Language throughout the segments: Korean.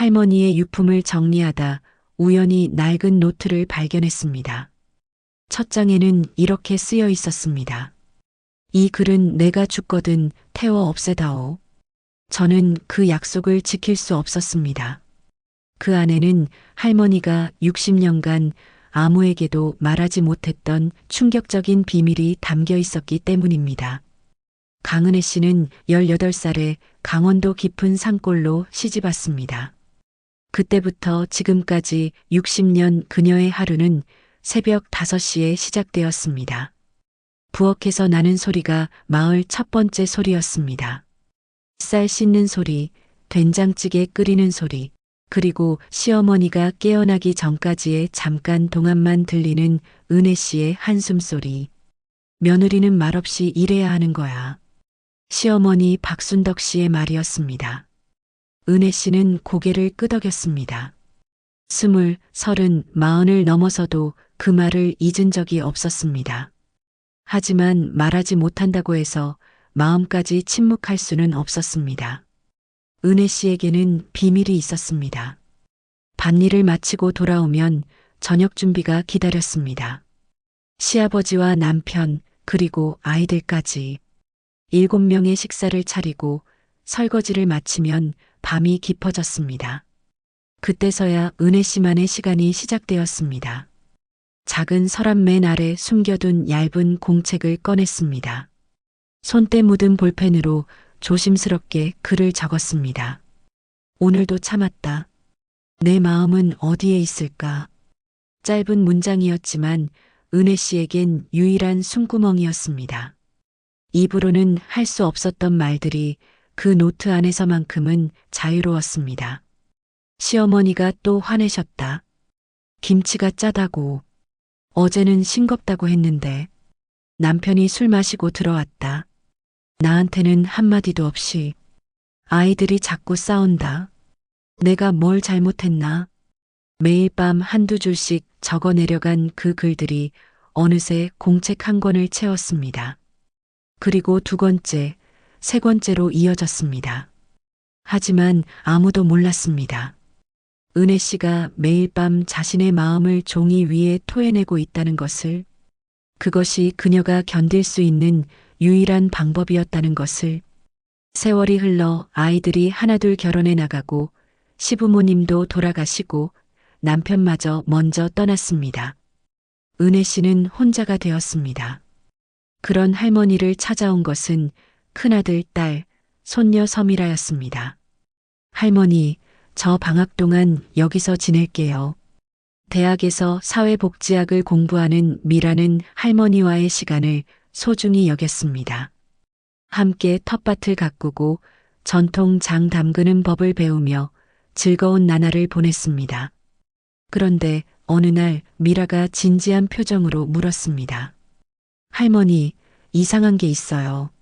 할머니의 유품을 정리하다 우연히 낡은 노트를 발견했습니다. 첫 장에는 이렇게 쓰여 있었습니다. 이 글은 내가 죽거든 태워 없애다오. 저는 그 약속을 지킬 수 없었습니다. 그 안에는 할머니가 60년간 아무에게도 말하지 못했던 충격적인 비밀이 담겨 있었기 때문입니다. 강은혜 씨는 18살에 강원도 깊은 산골로 시집왔습니다. 그때부터 지금까지 60년 그녀의 하루는 새벽 5시에 시작되었습니다. 부엌에서 나는 소리가 마을 첫 번째 소리였습니다. 쌀 씻는 소리, 된장찌개 끓이는 소리, 그리고 시어머니가 깨어나기 전까지의 잠깐 동안만 들리는 은혜 씨의 한숨소리. 며느리는 말없이 일해야 하는 거야. 시어머니 박순덕 씨의 말이었습니다. 은혜 씨는 고개를 끄덕였습니다. 20, 30, 40을 넘어서도 그 말을 잊은 적이 없었습니다. 하지만 말하지 못한다고 해서 마음까지 침묵할 수는 없었습니다. 은혜 씨에게는 비밀이 있었습니다. 밭일을 마치고 돌아오면 저녁 준비가 기다렸습니다. 시아버지와 남편 그리고 아이들까지 7명의 식사를 차리고 설거지를 마치면 밤이 깊어졌습니다. 그때서야 은혜 씨만의 시간이 시작되었습니다. 작은 서랍 맨 아래 숨겨둔 얇은 공책을 꺼냈습니다. 손때 묻은 볼펜으로 조심스럽게 글을 적었습니다. 오늘도 참았다. 내 마음은 어디에 있을까? 짧은 문장이었지만 은혜 씨에겐 유일한 숨구멍이었습니다. 입으로는 할 수 없었던 말들이 그 노트 안에서만큼은 자유로웠습니다. 시어머니가 또 화내셨다. 김치가 짜다고. 어제는 싱겁다고 했는데. 남편이 술 마시고 들어왔다. 나한테는 한마디도 없이. 아이들이 자꾸 싸운다. 내가 뭘 잘못했나? 매일 밤 한두 줄씩 적어 내려간 그 글들이 어느새 공책 한 권을 채웠습니다. 그리고 두 권째, 세 권째로 이어졌습니다. 하지만 아무도 몰랐습니다. 은혜 씨가 매일 밤 자신의 마음을 종이 위에 토해내고 있다는 것을, 그것이 그녀가 견딜 수 있는 유일한 방법이었다는 것을. 세월이 흘러 아이들이 하나둘 결혼해 나가고 시부모님도 돌아가시고 남편마저 먼저 떠났습니다. 은혜 씨는 혼자가 되었습니다. 그런 할머니를 찾아온 것은 큰아들, 딸, 손녀 서미라였습니다. 할머니, 저 방학 동안 여기서 지낼게요. 대학에서 사회복지학을 공부하는 미라는 할머니와의 시간을 소중히 여겼습니다. 함께 텃밭을 가꾸고 전통 장 담그는 법을 배우며 즐거운 나날을 보냈습니다. 그런데 어느 날 미라가 진지한 표정으로 물었습니다. 할머니, 이상한 게 있어요.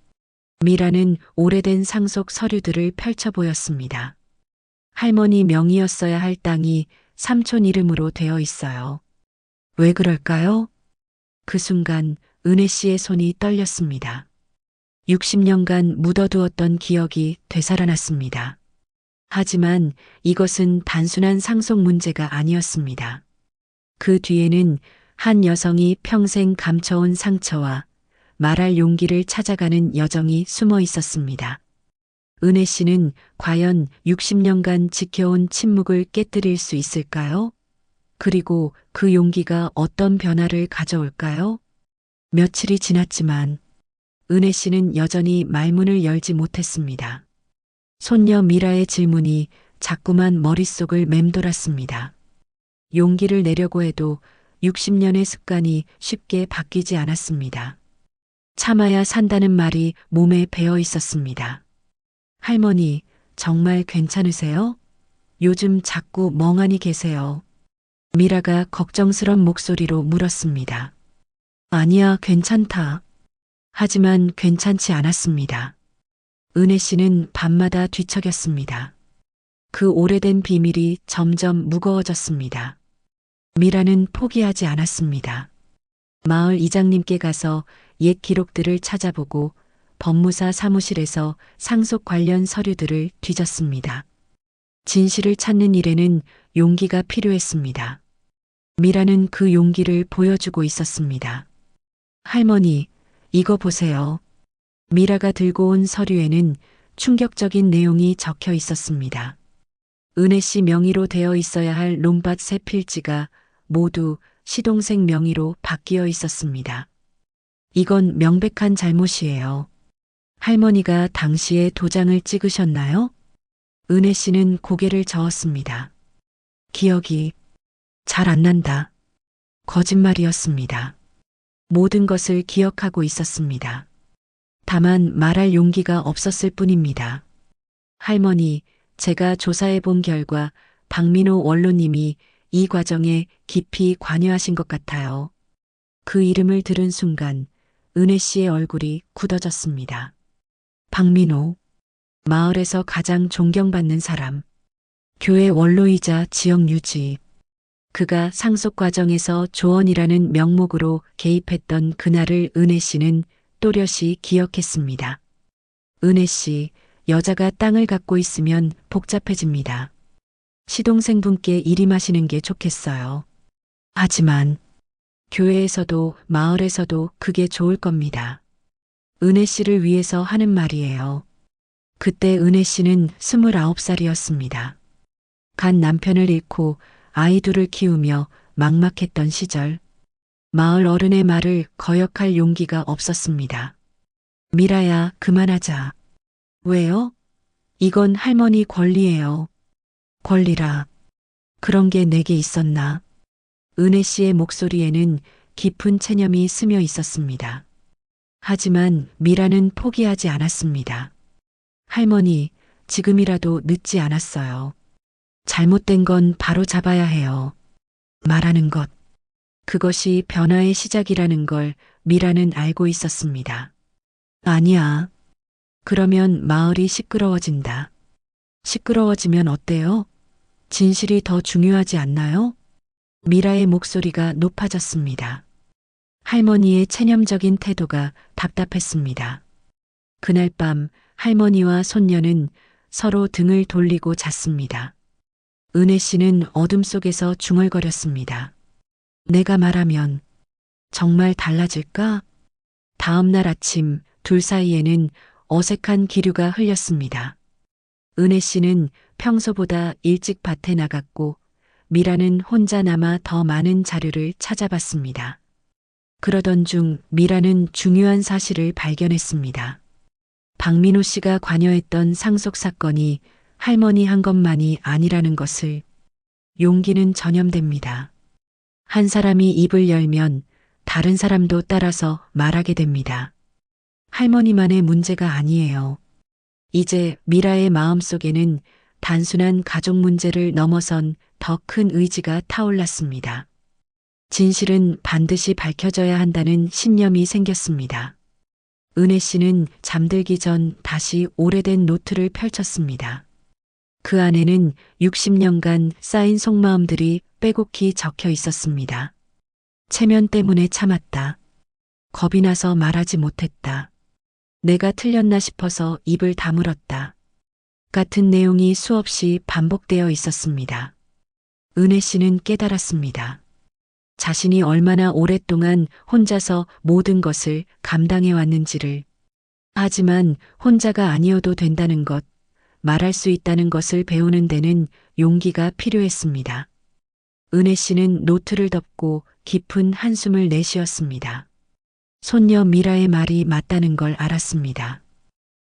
미라는 오래된 상속 서류들을 펼쳐 보였습니다. 할머니 명의였어야 할 땅이 삼촌 이름으로 되어 있어요. 왜 그럴까요? 그 순간 은혜 씨의 손이 떨렸습니다. 60년간 묻어두었던 기억이 되살아났습니다. 하지만 이것은 단순한 상속 문제가 아니었습니다. 그 뒤에는 한 여성이 평생 감춰온 상처와 말할 용기를 찾아가는 여정이 숨어 있었습니다. 은혜 씨는 과연 60년간 지켜온 침묵을 깨뜨릴 수 있을까요? 그리고 그 용기가 어떤 변화를 가져올까요? 며칠이 지났지만 은혜 씨는 여전히 말문을 열지 못했습니다. 손녀 미라의 질문이 자꾸만 머릿속을 맴돌았습니다. 용기를 내려고 해도 60년의 습관이 쉽게 바뀌지 않았습니다. 참아야 산다는 말이 몸에 배어 있었습니다. 할머니, 정말 괜찮으세요? 요즘 자꾸 멍하니 계세요. 미라가 걱정스런 목소리로 물었습니다. 아니야, 괜찮다. 하지만 괜찮지 않았습니다. 은혜 씨는 밤마다 뒤척였습니다. 그 오래된 비밀이 점점 무거워졌습니다. 미라는 포기하지 않았습니다. 마을 이장님께 가서 옛 기록들을 찾아보고 법무사 사무실에서 상속 관련 서류들을 뒤졌습니다. 진실을 찾는 일에는 용기가 필요했습니다. 미라는 그 용기를 보여주고 있었습니다. 할머니, 이거 보세요. 미라가 들고 온 서류에는 충격적인 내용이 적혀 있었습니다. 은혜 씨 명의로 되어 있어야 할 롬밭 세 필지가 모두 시동생 명의로 바뀌어 있었습니다. 이건 명백한 잘못이에요. 할머니가 당시에 도장을 찍으셨나요? 은혜 씨는 고개를 저었습니다. 기억이 잘 안 난다. 거짓말이었습니다. 모든 것을 기억하고 있었습니다. 다만 말할 용기가 없었을 뿐입니다. 할머니, 제가 조사해 본 결과 박민호 원로님이 이 과정에 깊이 관여하신 것 같아요. 그 이름을 들은 순간 은혜 씨의 얼굴이 굳어졌습니다. 박민호, 마을에서 가장 존경받는 사람, 교회 원로이자 지역 유지. 그가 상속 과정에서 조언이라는 명목으로 개입했던 그날을 은혜 씨는 또렷이 기억했습니다. 은혜 씨, 여자가 땅을 갖고 있으면 복잡해집니다. 시동생분께 일임하시는 게 좋겠어요. 하지만 교회에서도 마을에서도 그게 좋을 겁니다. 은혜 씨를 위해서 하는 말이에요. 그때 은혜 씨는 29살이었습니다. 간 남편을 잃고 아이 둘을 키우며 막막했던 시절, 마을 어른의 말을 거역할 용기가 없었습니다. 미라야, 그만하자. 왜요? 이건 할머니 권리예요. 권리라. 그런 게 내게 있었나? 은혜 씨의 목소리에는 깊은 체념이 스며 있었습니다. 하지만 미라는 포기하지 않았습니다. 할머니, 지금이라도 늦지 않았어요. 잘못된 건 바로 잡아야 해요. 말하는 것. 그것이 변화의 시작이라는 걸 미라는 알고 있었습니다. 아니야. 그러면 마을이 시끄러워진다. 시끄러워지면 어때요? 진실이 더 중요하지 않나요? 미라의 목소리가 높아졌습니다. 할머니의 체념적인 태도가 답답했습니다. 그날 밤 할머니와 손녀는 서로 등을 돌리고 잤습니다. 은혜 씨는 어둠 속에서 중얼거렸습니다. 내가 말하면 정말 달라질까? 다음 날 아침 둘 사이에는 어색한 기류가 흘렸습니다. 은혜 씨는 평소보다 일찍 밭에 나갔고 미라는 혼자 남아 더 많은 자료를 찾아봤습니다. 그러던 중 미라는 중요한 사실을 발견했습니다. 박민호 씨가 관여했던 상속 사건이 할머니 한 것만이 아니라는 것을. 용기는 전염됩니다. 한 사람이 입을 열면 다른 사람도 따라서 말하게 됩니다. 할머니만의 문제가 아니에요. 이제 미라의 마음속에는 단순한 가족 문제를 넘어선 더 큰 의지가 타올랐습니다. 진실은 반드시 밝혀져야 한다는 신념이 생겼습니다. 은혜 씨는 잠들기 전 다시 오래된 노트를 펼쳤습니다. 그 안에는 60년간 쌓인 속마음들이 빼곡히 적혀 있었습니다. 체면 때문에 참았다. 겁이 나서 말하지 못했다. 내가 틀렸나 싶어서 입을 다물었다. 같은 내용이 수없이 반복되어 있었습니다. 은혜 씨는 깨달았습니다. 자신이 얼마나 오랫동안 혼자서 모든 것을 감당해 왔는지를. 하지만 혼자가 아니어도 된다는 것, 말할 수 있다는 것을 배우는 데는 용기가 필요했습니다. 은혜 씨는 노트를 덮고 깊은 한숨을 내쉬었습니다. 손녀 미라의 말이 맞다는 걸 알았습니다.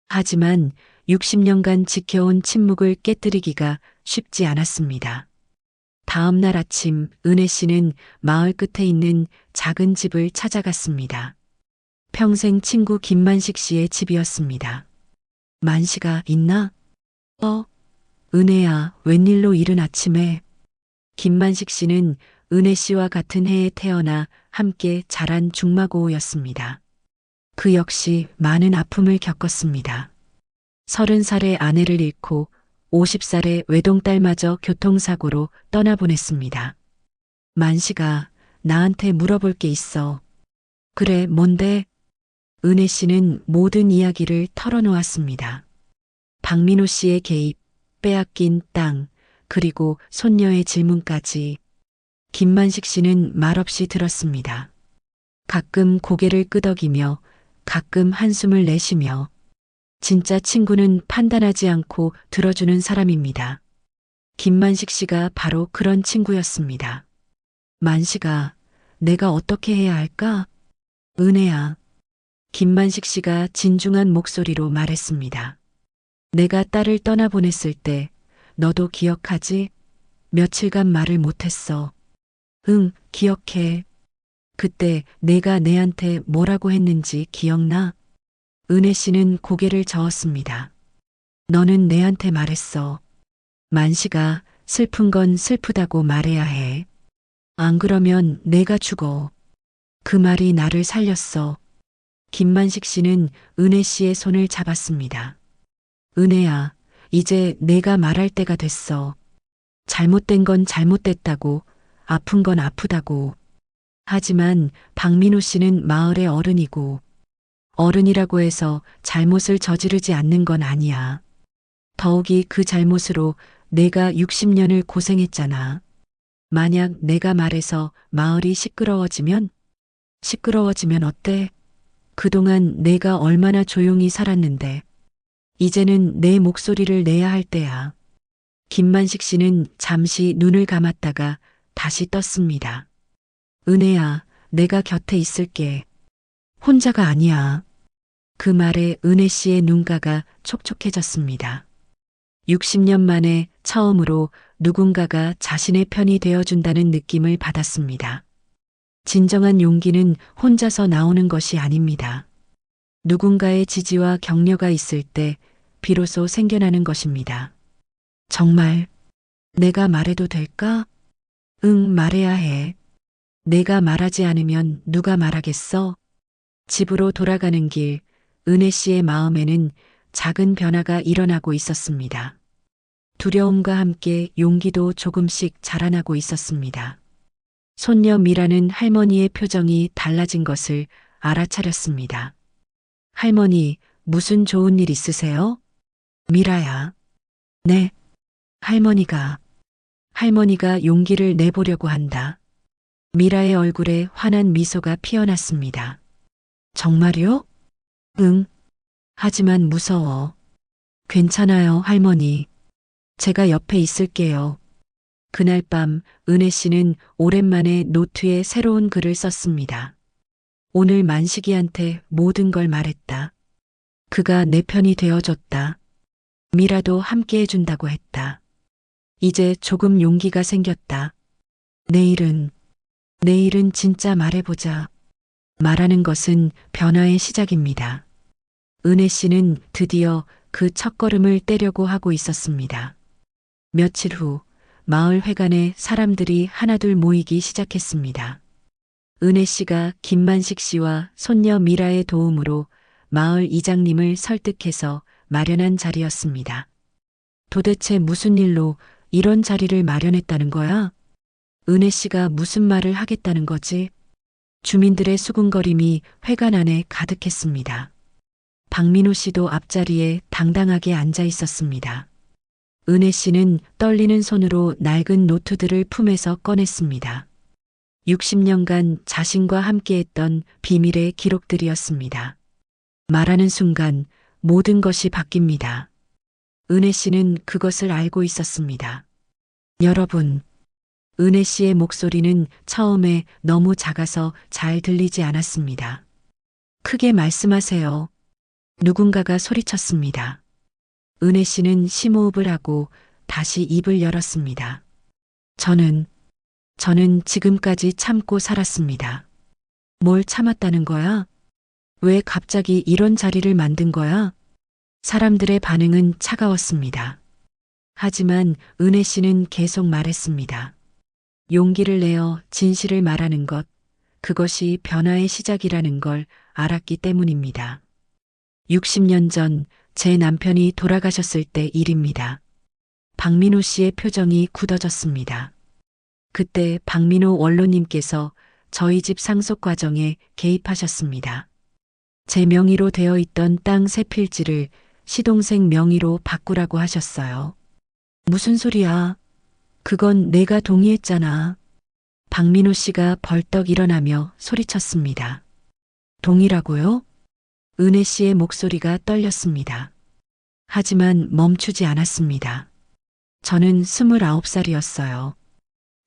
하지만 60년간 지켜온 침묵을 깨뜨리기가 쉽지 않았습니다. 다음 날 아침 은혜 씨는 마을 끝에 있는 작은 집을 찾아갔습니다. 평생 친구 김만식 씨의 집이었습니다. 만식아, 있나? 은혜야, 웬일로 이른 아침에? 김만식 씨는 은혜 씨와 같은 해에 태어나 함께 자란 중마고우였습니다. 그 역시 많은 아픔을 겪었습니다. 30살의 아내를 잃고 50살의 외동딸마저 교통사고로 떠나보냈습니다. 만식아, 나한테 물어볼 게 있어. 그래, 뭔데? 은혜 씨는 모든 이야기를 털어놓았습니다. 박민호 씨의 개입, 빼앗긴 땅, 그리고 손녀의 질문까지 김만식 씨는 말없이 들었습니다. 가끔 고개를 끄덕이며 가끔 한숨을 내쉬며 진짜 친구는 판단하지 않고 들어주는 사람입니다. 김만식 씨가 바로 그런 친구였습니다. 만식아, 내가 어떻게 해야 할까? 은혜야. 김만식 씨가 진중한 목소리로 말했습니다. 내가 딸을 떠나보냈을 때 너도 기억하지? 며칠간 말을 못했어. 응, 기억해. 그때 내가 내한테 뭐라고 했는지 기억나? 은혜 씨는 고개를 저었습니다. 너는 내한테 말했어. 만식아, 슬픈 건 슬프다고 말해야 해. 안 그러면 내가 죽어. 그 말이 나를 살렸어. 김만식 씨는 은혜 씨의 손을 잡았습니다. 은혜야, 이제 내가 말할 때가 됐어. 잘못된 건 잘못됐다고, 아픈 건 아프다고. 하지만 박민호 씨는 마을의 어른이고, 어른이라고 해서 잘못을 저지르지 않는 건 아니야. 더욱이 그 잘못으로 내가 60년을 고생했잖아. 만약 내가 말해서 마을이 시끄러워지면 어때? 그동안 내가 얼마나 조용히 살았는데, 이제는 내 목소리를 내야 할 때야. 김만식 씨는 잠시 눈을 감았다가 다시 떴습니다. 은혜야, 내가 곁에 있을게. 혼자가 아니야. 그 말에 은혜 씨의 눈가가 촉촉해졌습니다. 60년 만에 처음으로 누군가가 자신의 편이 되어준다는 느낌을 받았습니다. 진정한 용기는 혼자서 나오는 것이 아닙니다. 누군가의 지지와 격려가 있을 때 비로소 생겨나는 것입니다. 정말 내가 말해도 될까? 응, 말해야 해. 내가 말하지 않으면 누가 말하겠어? 집으로 돌아가는 길, 은혜 씨의 마음에는 작은 변화가 일어나고 있었습니다. 두려움과 함께 용기도 조금씩 자라나고 있었습니다. 손녀 미라는 할머니의 표정이 달라진 것을 알아차렸습니다. 할머니, 무슨 좋은 일 있으세요? 미라야. 네. 할머니가 용기를 내보려고 한다. 미라의 얼굴에 환한 미소가 피어났습니다. 정말요? 응. 하지만 무서워. 괜찮아요, 할머니. 제가 옆에 있을게요. 그날 밤 은혜 씨는 오랜만에 노트에 새로운 글을 썼습니다. 오늘 만식이한테 모든 걸 말했다. 그가 내 편이 되어줬다. 미라도 함께 해준다고 했다. 이제 조금 용기가 생겼다. 내일은 진짜 말해보자. 말하는 것은 변화의 시작입니다. 은혜 씨는 드디어 그 첫걸음을 떼려고 하고 있었습니다. 며칠 후 마을 회관에 사람들이 하나둘 모이기 시작했습니다. 은혜 씨가 김만식 씨와 손녀 미라의 도움으로 마을 이장님을 설득해서 마련한 자리였습니다. 도대체 무슨 일로 이런 자리를 마련했다는 거야? 은혜 씨가 무슨 말을 하겠다는 거지? 주민들의 수군거림이 회관 안에 가득했습니다. 박민호 씨도 앞자리에 당당하게 앉아 있었습니다. 은혜 씨는 떨리는 손으로 낡은 노트들을 품에서 꺼냈습니다. 60년간 자신과 함께했던 비밀의 기록들이었습니다. 말하는 순간 모든 것이 바뀝니다. 은혜 씨는 그것을 알고 있었습니다. 여러분, 은혜 씨의 목소리는 처음에 너무 작아서 잘 들리지 않았습니다. 크게 말씀하세요. 누군가가 소리쳤습니다. 은혜 씨는 심호흡을 하고 다시 입을 열었습니다. 저는 지금까지 참고 살았습니다. 뭘 참았다는 거야? 왜 갑자기 이런 자리를 만든 거야? 사람들의 반응은 차가웠습니다. 하지만 은혜 씨는 계속 말했습니다. 용기를 내어 진실을 말하는 것, 그것이 변화의 시작이라는 걸 알았기 때문입니다. 60년 전 제 남편이 돌아가셨을 때 일입니다. 박민호 씨의 표정이 굳어졌습니다. 그때 박민호 원로님께서 저희 집 상속 과정에 개입하셨습니다. 제 명의로 되어 있던 땅 세 필지를 시동생 명의로 바꾸라고 하셨어요. 무슨 소리야? 그건 내가 동의했잖아. 박민호 씨가 벌떡 일어나며 소리쳤습니다. 동의라고요? 은혜 씨의 목소리가 떨렸습니다. 하지만 멈추지 않았습니다. 저는 29살이었어요.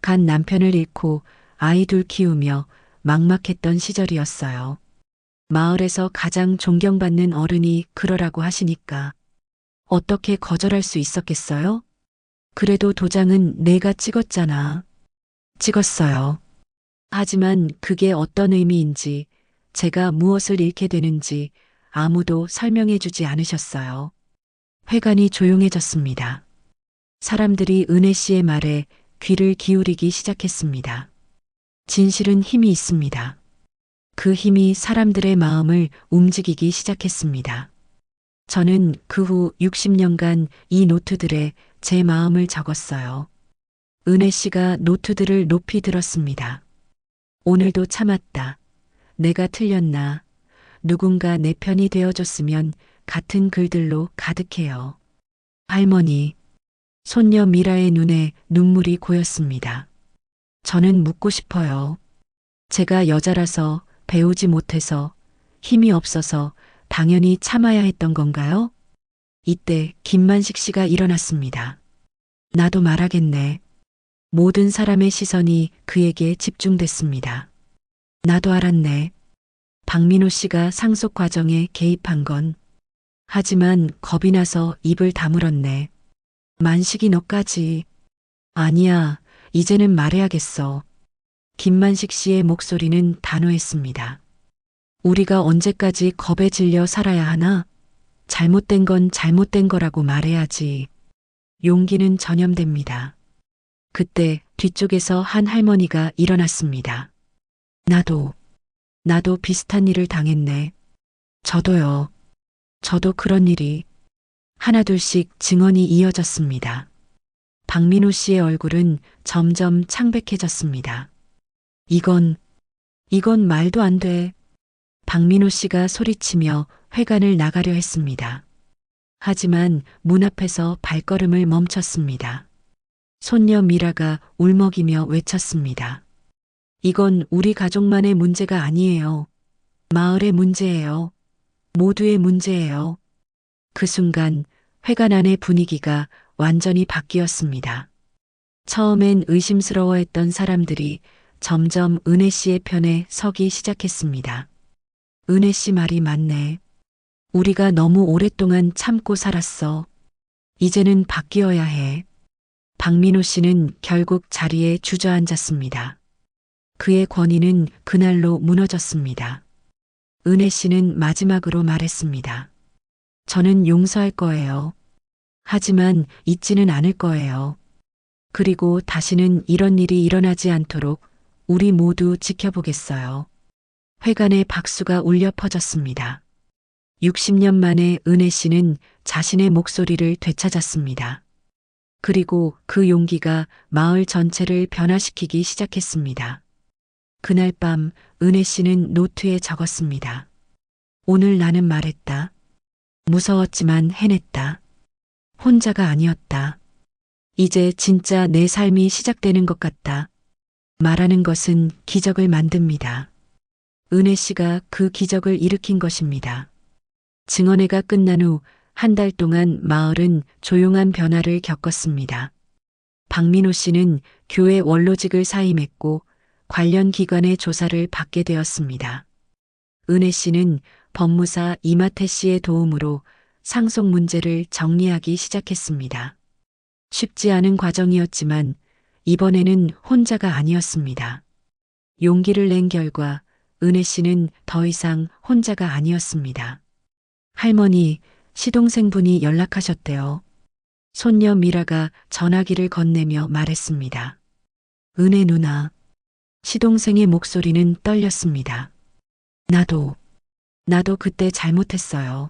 간 남편을 잃고 아이 둘 키우며 막막했던 시절이었어요. 마을에서 가장 존경받는 어른이 그러라고 하시니까 어떻게 거절할 수 있었겠어요? 그래도 도장은 내가 찍었잖아. 찍었어요. 하지만 그게 어떤 의미인지, 제가 무엇을 잃게 되는지 아무도 설명해 주지 않으셨어요. 회관이 조용해졌습니다. 사람들이 은혜 씨의 말에 귀를 기울이기 시작했습니다. 진실은 힘이 있습니다. 그 힘이 사람들의 마음을 움직이기 시작했습니다. 저는 그 후 60년간 이 노트들에 제 마음을 적었어요. 은혜 씨가 노트들을 높이 들었습니다. 오늘도 참았다. 내가 틀렸나? 누군가 내 편이 되어줬으면 같은 글들로 가득해요. 할머니, 손녀 미라의 눈에 눈물이 고였습니다. 저는 묻고 싶어요. 제가 여자라서 배우지 못해서 힘이 없어서 당연히 참아야 했던 건가요? 이때 김만식 씨가 일어났습니다. 나도 말하겠네. 모든 사람의 시선이 그에게 집중됐습니다. 나도 알았네. 박민호 씨가 상속 과정에 개입한 건. 하지만 겁이 나서 입을 다물었네. 만식이 너까지. 아니야, 이제는 말해야겠어. 김만식 씨의 목소리는 단호했습니다. 우리가 언제까지 겁에 질려 살아야 하나? 잘못된 건 잘못된 거라고 말해야지. 용기는 전염됩니다. 그때 뒤쪽에서 한 할머니가 일어났습니다. 나도 비슷한 일을 당했네. 저도요. 저도 그런 일이. 하나둘씩 증언이 이어졌습니다. 박민호 씨의 얼굴은 점점 창백해졌습니다. 이건 말도 안 돼. 박민호 씨가 소리치며 회관을 나가려 했습니다. 하지만 문 앞에서 발걸음을 멈췄습니다. 손녀 미라가 울먹이며 외쳤습니다. 이건 우리 가족만의 문제가 아니에요. 마을의 문제예요. 모두의 문제예요. 그 순간 회관 안의 분위기가 완전히 바뀌었습니다. 처음엔 의심스러워했던 사람들이 점점 은혜 씨의 편에 서기 시작했습니다. 은혜 씨 말이 맞네. 우리가 너무 오랫동안 참고 살았어. 이제는 바뀌어야 해. 박민호 씨는 결국 자리에 주저앉았습니다. 그의 권위는 그날로 무너졌습니다. 은혜 씨는 마지막으로 말했습니다. 저는 용서할 거예요. 하지만 잊지는 않을 거예요. 그리고 다시는 이런 일이 일어나지 않도록 우리 모두 지켜보겠어요. 회관의 박수가 울려 퍼졌습니다. 60년 만에 은혜 씨는 자신의 목소리를 되찾았습니다. 그리고 그 용기가 마을 전체를 변화시키기 시작했습니다. 그날 밤 은혜 씨는 노트에 적었습니다. 오늘 나는 말했다. 무서웠지만 해냈다. 혼자가 아니었다. 이제 진짜 내 삶이 시작되는 것 같다. 말하는 것은 기적을 만듭니다. 은혜 씨가 그 기적을 일으킨 것입니다. 증언회가 끝난 후 한 달 동안 마을은 조용한 변화를 겪었습니다. 박민호 씨는 교회 원로직을 사임했고 관련 기관의 조사를 받게 되었습니다. 은혜 씨는 법무사 이마태 씨의 도움으로 상속 문제를 정리하기 시작했습니다. 쉽지 않은 과정이었지만 이번에는 혼자가 아니었습니다. 용기를 낸 결과 은혜 씨는 더 이상 혼자가 아니었습니다. 할머니, 시동생분이 연락하셨대요. 손녀 미라가 전화기를 건네며 말했습니다. 은혜 누나. 시동생의 목소리는 떨렸습니다. 나도 그때 잘못했어요.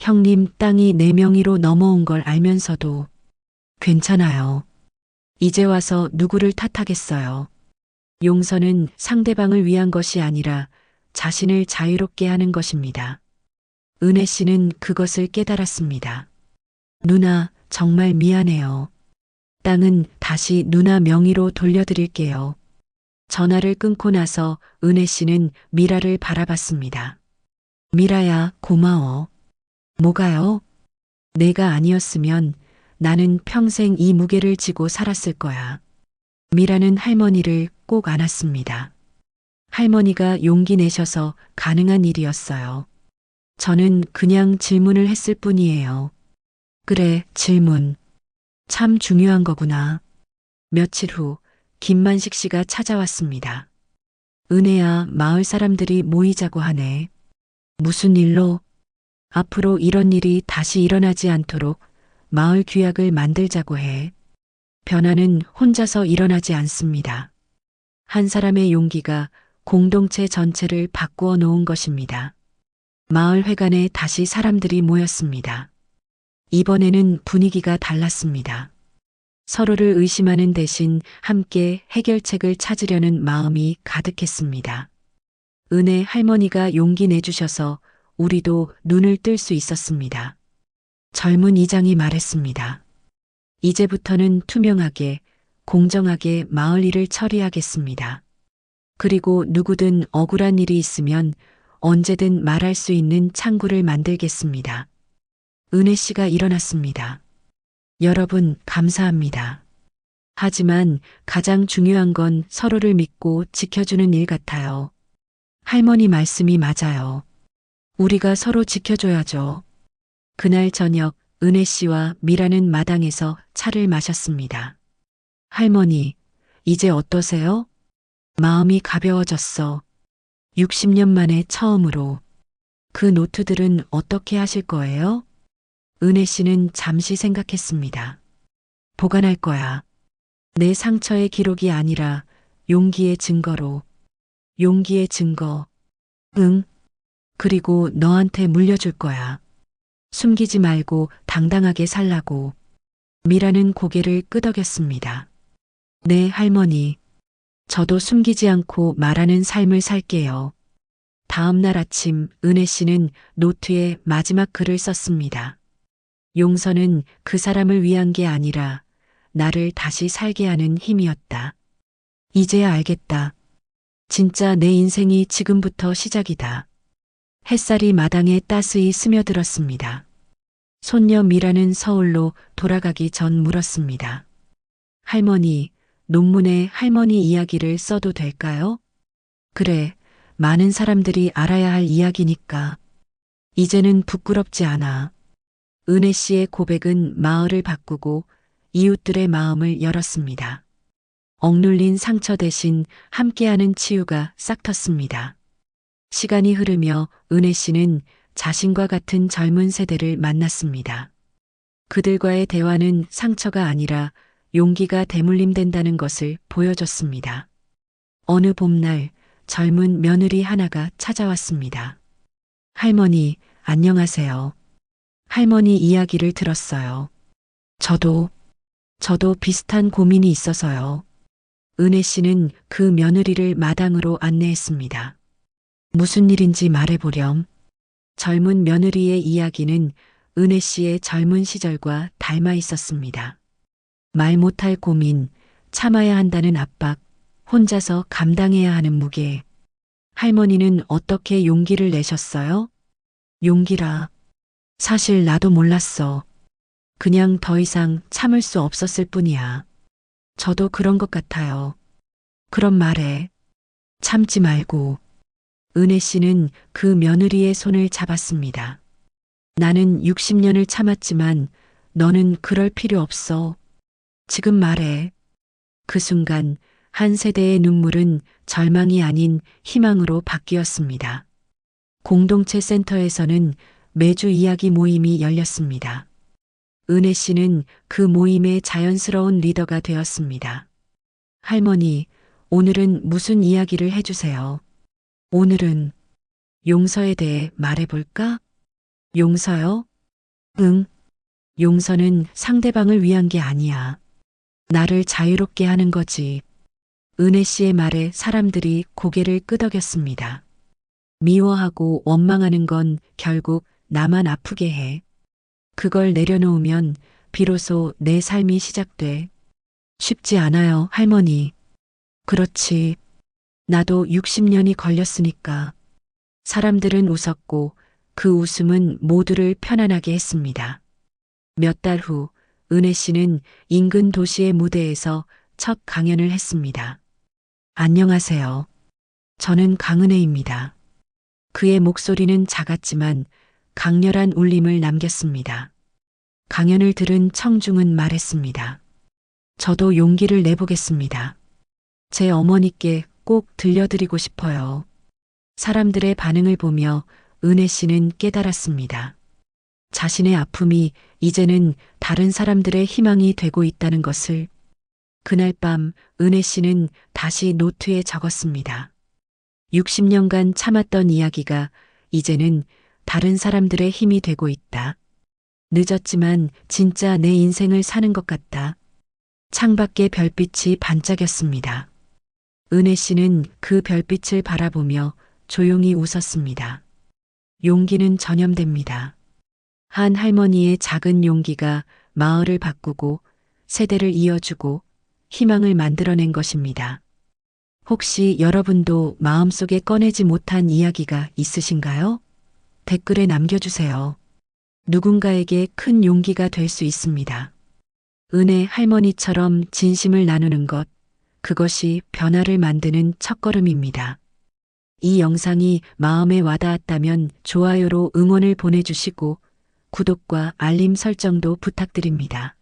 형님 땅이 내 명의로 넘어온 걸 알면서도. 괜찮아요. 이제 와서 누구를 탓하겠어요. 용서는 상대방을 위한 것이 아니라 자신을 자유롭게 하는 것입니다. 은혜 씨는 그것을 깨달았습니다. 누나, 정말 미안해요. 땅은 다시 누나 명의로 돌려드릴게요. 전화를 끊고 나서 은혜 씨는 미라를 바라봤습니다. 미라야, 고마워. 뭐가요? 내가 아니었으면 나는 평생 이 무게를 지고 살았을 거야. 미라는 할머니를 꼭 안았습니다. 할머니가 용기 내셔서 가능한 일이었어요. 저는 그냥 질문을 했을 뿐이에요. 그래, 질문. 참 중요한 거구나. 며칠 후 김만식 씨가 찾아왔습니다. 은혜야, 마을 사람들이 모이자고 하네. 무슨 일로? 앞으로 이런 일이 다시 일어나지 않도록 마을 규약을 만들자고 해. 변화는 혼자서 일어나지 않습니다. 한 사람의 용기가 공동체 전체를 바꾸어 놓은 것입니다. 마을 회관에 다시 사람들이 모였습니다. 이번에는 분위기가 달랐습니다. 서로를 의심하는 대신 함께 해결책을 찾으려는 마음이 가득했습니다. 은혜 할머니가 용기 내주셔서 우리도 눈을 뜰 수 있었습니다. 젊은 이장이 말했습니다. 이제부터는 투명하게, 공정하게 마을 일을 처리하겠습니다. 그리고 누구든 억울한 일이 있으면 언제든 말할 수 있는 창구를 만들겠습니다. 은혜 씨가 일어났습니다. 여러분, 감사합니다. 하지만 가장 중요한 건 서로를 믿고 지켜주는 일 같아요. 할머니 말씀이 맞아요. 우리가 서로 지켜줘야죠. 그날 저녁 은혜 씨와 미라는 마당에서 차를 마셨습니다. 할머니, 이제 어떠세요? 마음이 가벼워졌어. 60년 만에 처음으로. 그 노트들은 어떻게 하실 거예요? 은혜 씨는 잠시 생각했습니다. 보관할 거야. 내 상처의 기록이 아니라 용기의 증거로. 용기의 증거. 응. 그리고 너한테 물려줄 거야. 숨기지 말고 당당하게 살라고. 미라는 고개를 끄덕였습니다. 네, 할머니. 저도 숨기지 않고 말하는 삶을 살게요. 다음 날 아침 은혜 씨는 노트에 마지막 글을 썼습니다. 용서는 그 사람을 위한 게 아니라 나를 다시 살게 하는 힘이었다. 이제야 알겠다. 진짜 내 인생이 지금부터 시작이다. 햇살이 마당에 따스히 스며들었습니다. 손녀 미라는 서울로 돌아가기 전 물었습니다. 할머니, 논문에 할머니 이야기를 써도 될까요? 그래, 많은 사람들이 알아야 할 이야기니까. 이제는 부끄럽지 않아. 은혜 씨의 고백은 마을을 바꾸고 이웃들의 마음을 열었습니다. 억눌린 상처 대신 함께하는 치유가 싹 텄습니다. 시간이 흐르며 은혜 씨는 자신과 같은 젊은 세대를 만났습니다. 그들과의 대화는 상처가 아니라 용기가 대물림된다는 것을 보여줬습니다. 어느 봄날 젊은 며느리 하나가 찾아왔습니다. 할머니, 안녕하세요. 할머니 이야기를 들었어요. 저도 비슷한 고민이 있어서요. 은혜 씨는 그 며느리를 마당으로 안내했습니다. 무슨 일인지 말해보렴. 젊은 며느리의 이야기는 은혜 씨의 젊은 시절과 닮아 있었습니다. 말 못할 고민, 참아야 한다는 압박, 혼자서 감당해야 하는 무게. 할머니는 어떻게 용기를 내셨어요? 용기라. 사실 나도 몰랐어. 그냥 더 이상 참을 수 없었을 뿐이야. 저도 그런 것 같아요. 그럼 말해. 참지 말고. 은혜 씨는 그 며느리의 손을 잡았습니다. 나는 60년을 참았지만 너는 그럴 필요 없어. 지금 말해. 그 순간 한 세대의 눈물은 절망이 아닌 희망으로 바뀌었습니다. 공동체 센터에서는 매주 이야기 모임이 열렸습니다. 은혜 씨는 그 모임의 자연스러운 리더가 되었습니다. 할머니, 오늘은 무슨 이야기를 해주세요? 오늘은 용서에 대해 말해볼까? 용서요? 응. 용서는 상대방을 위한 게 아니야. 나를 자유롭게 하는 거지. 은혜 씨의 말에 사람들이 고개를 끄덕였습니다. 미워하고 원망하는 건 결국 나만 아프게 해. 그걸 내려놓으면 비로소 내 삶이 시작돼. 쉽지 않아요, 할머니. 그렇지. 나도 60년이 걸렸으니까. 사람들은 웃었고 그 웃음은 모두를 편안하게 했습니다. 몇 달 후 은혜 씨는 인근 도시의 무대에서 첫 강연을 했습니다. 안녕하세요. 저는 강은혜입니다. 그의 목소리는 작았지만 강렬한 울림을 남겼습니다. 강연을 들은 청중은 말했습니다. 저도 용기를 내보겠습니다. 제 어머니께 꼭 들려드리고 싶어요. 사람들의 반응을 보며 은혜 씨는 깨달았습니다. 자신의 아픔이 이제는 다른 사람들의 희망이 되고 있다는 것을. 그날 밤 은혜 씨는 다시 노트에 적었습니다. 60년간 참았던 이야기가 이제는 다른 사람들의 힘이 되고 있다. 늦었지만 진짜 내 인생을 사는 것 같다. 창밖에 별빛이 반짝였습니다. 은혜 씨는 그 별빛을 바라보며 조용히 웃었습니다. 용기는 전염됩니다. 한 할머니의 작은 용기가 마을을 바꾸고 세대를 이어주고 희망을 만들어낸 것입니다. 혹시 여러분도 마음속에 꺼내지 못한 이야기가 있으신가요? 댓글에 남겨주세요. 누군가에게 큰 용기가 될 수 있습니다. 은혜 할머니처럼 진심을 나누는 것, 그것이 변화를 만드는 첫걸음입니다. 이 영상이 마음에 와닿았다면 좋아요로 응원을 보내주시고 구독과 알림 설정도 부탁드립니다.